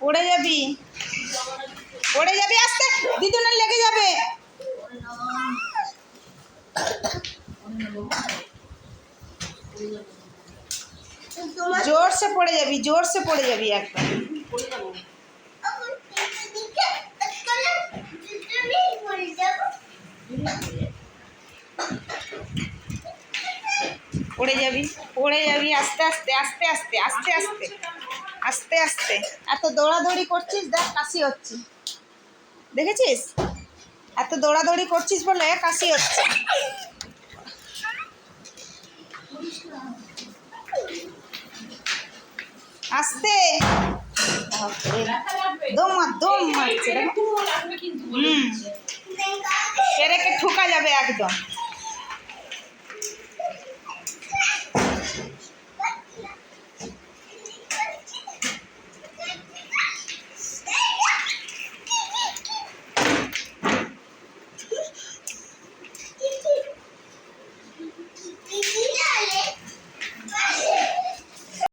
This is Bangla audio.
পড়ে যাবি, পড়ে যাবি, আস্তে দিদুনের লেগে যাবে। জোরসে পড়ে যাবি, জোরসে পড়ে যাবি একদম। পড়ে যাবি, পড়ে যাবি, আস্তে আস্তে আস্তে আস্তে আস্তে আস্তে আস্তে আস্তে। এত দৌড়াদৌড়ি করছিস, দেখ কাশি হচ্ছে, দেখেছিস? এত দৌড়াদৌড়ি করছিস বলে কাশি হচ্ছে। আস্তে, দম দম মারছে। পেরেকে ঠুকা যাবে একদম।